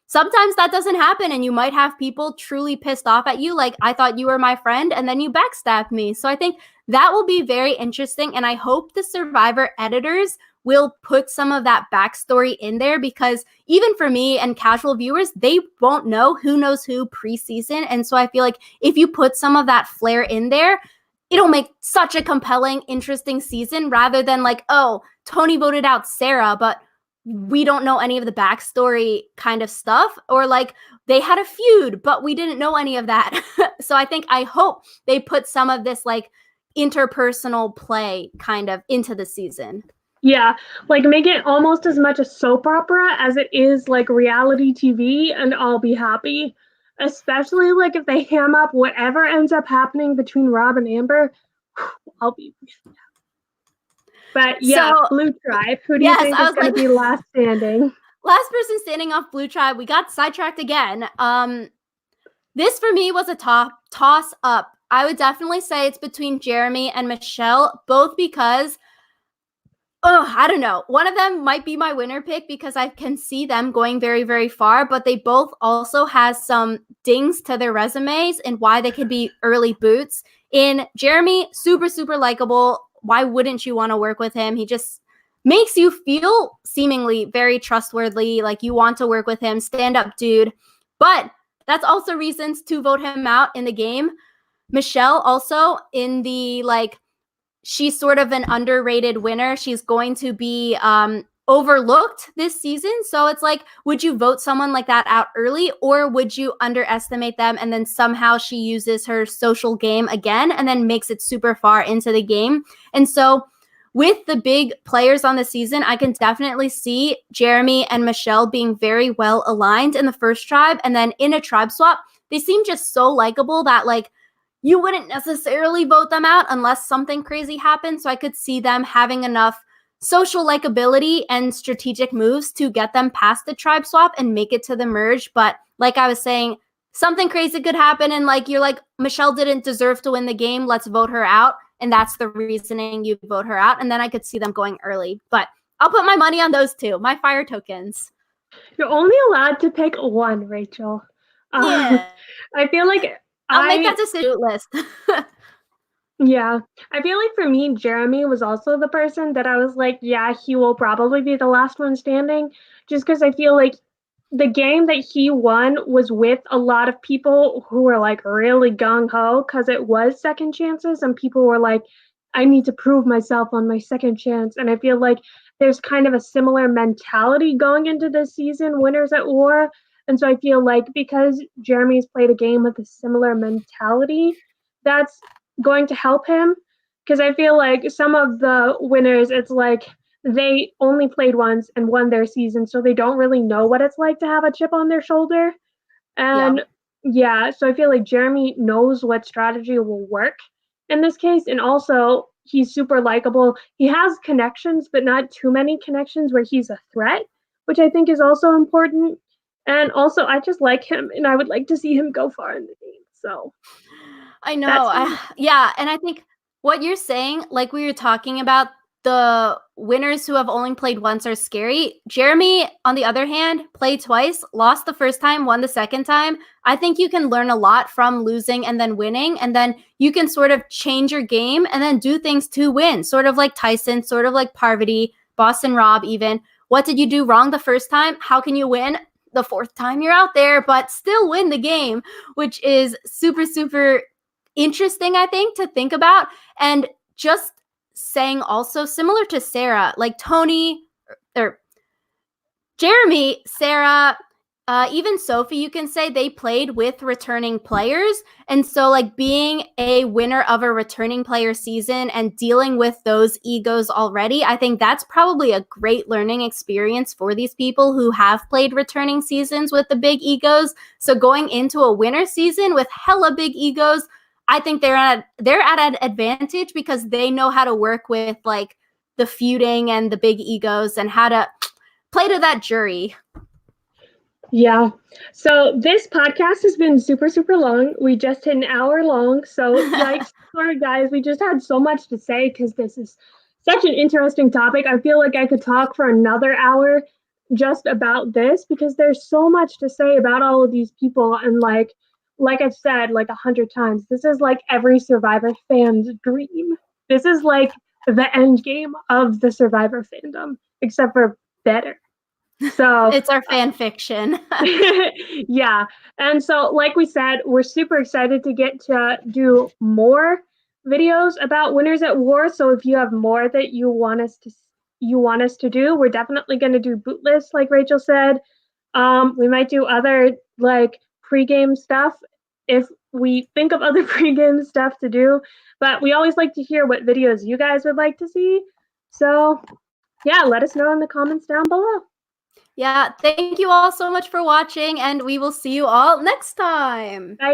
sometimes that doesn't happen and you might have people truly pissed off at you. Like, I thought you were my friend and then you backstabbed me. So I think that will be very interesting. And I hope the Survivor editors will put some of that backstory in there, because even for me and casual viewers, they won't know who knows who preseason. And so I feel like if you put some of that flair in there, it'll make such a compelling, interesting season, rather than like, oh, Tony voted out Sarah, but we don't know any of the backstory kind of stuff, or like they had a feud, but we didn't know any of that. So I hope they put some of this like interpersonal play kind of into the season.
Yeah, like make it almost as much a soap opera as it is like reality TV, and I'll be happy. Especially like if they ham up whatever ends up happening between Rob and Amber, I'll be. But yeah,
So,
Blue Tribe. Who do you
yes,
think
I
is
was
going
like,
to be last standing?
last person standing off Blue Tribe. We got sidetracked again. This for me was a toss up. I would definitely say it's between Jeremy and Michelle, both because I don't know. One of them might be my winner pick because I can see them going very, very far, but they both also has some dings to their resumes and why they could be early boots. In Jeremy, super, super likable. Why wouldn't you want to work with him? He just makes you feel seemingly very trustworthy, like you want to work with him, stand up dude. But that's also reasons to vote him out in the game. Michelle also in the like, she's sort of an underrated winner. She's going to be overlooked this season. So it's like, would you vote someone like that out early, or would you underestimate them and then somehow she uses her social game again and then makes it super far into the game? And so with the big players on the season, I can definitely see Jeremy and Michelle being very well aligned in the first tribe. And then in a tribe swap, they seem just so likable that like, you wouldn't necessarily vote them out unless something crazy happened. So I could see them having enough social likability and strategic moves to get them past the tribe swap and make it to the merge. But like I was saying, something crazy could happen and like you're like, Michelle didn't deserve to win the game, let's vote her out. And that's the reasoning you vote her out. And then I could see them going early. But I'll put my money on those two, my fire tokens.
You're only allowed to pick one, Rachel.
Yeah.
I feel like
I'll make that decision list.
Yeah, I feel like for me, Jeremy was also the person that I was like, yeah, he will probably be the last one standing, just because I feel like the game that he won was with a lot of people who were like really gung ho because it was second chances, and people were like, I need to prove myself on my second chance. And I feel like there's kind of a similar mentality going into this season, Winners at War. And so I feel like because Jeremy's played a game with a similar mentality, that's going to help him. Because I feel like some of the winners, it's like they only played once and won their season, so they don't really know what it's like to have a chip on their shoulder. And yeah, so I feel like Jeremy knows what strategy will work in this case. And also, he's super likable. He has connections, but not too many connections where he's a threat, which I think is also important. And also, I just like him, and I would like to see him go far in the game. So
I know.
that's me.
Yeah, and I think what you're saying, like we were talking about, the winners who have only played once are scary. Jeremy, on the other hand, played twice, lost the first time, won the second time. I think you can learn a lot from losing and then winning, and then you can sort of change your game and then do things to win, sort of like Tyson, sort of like Parvati, Boston Rob even. What did you do wrong the first time? How can you win the fourth time you're out there, but still win the game, which is super, super interesting, I think, to think about. And just saying also similar to Sarah, like Tony or Jeremy, Sarah, even Sophie, you can say they played with returning players. And so, like, being a winner of a returning player season and dealing with those egos already, I think that's probably a great learning experience for these people who have played returning seasons with the big egos. So, going into a winner season with hella big egos, I think they're at an advantage because they know how to work with, like, the feuding and the big egos and how to play to that jury.
Yeah. So this podcast has been super, super long. We just hit an hour long. So yikes. Sorry, guys. We just had so much to say because this is such an interesting topic. I feel like I could talk for another hour just about this because there's so much to say about all of these people. And like I've said like 100 times, this is like every Survivor fan's dream. This is like the end game of the Survivor fandom, except for better. So
It's our fan fiction.
yeah. And so, like we said, we're super excited to get to do more videos about Winners at War. So if you have more that you want us to do, we're definitely going to do boot lists, like Rachel said. We might do other like pregame stuff if we think of other pregame stuff to do. But we always like to hear what videos you guys would like to see. So yeah, let us know in the comments down below.
Yeah, thank you all so much for watching, and we will see you all next time.
Bye.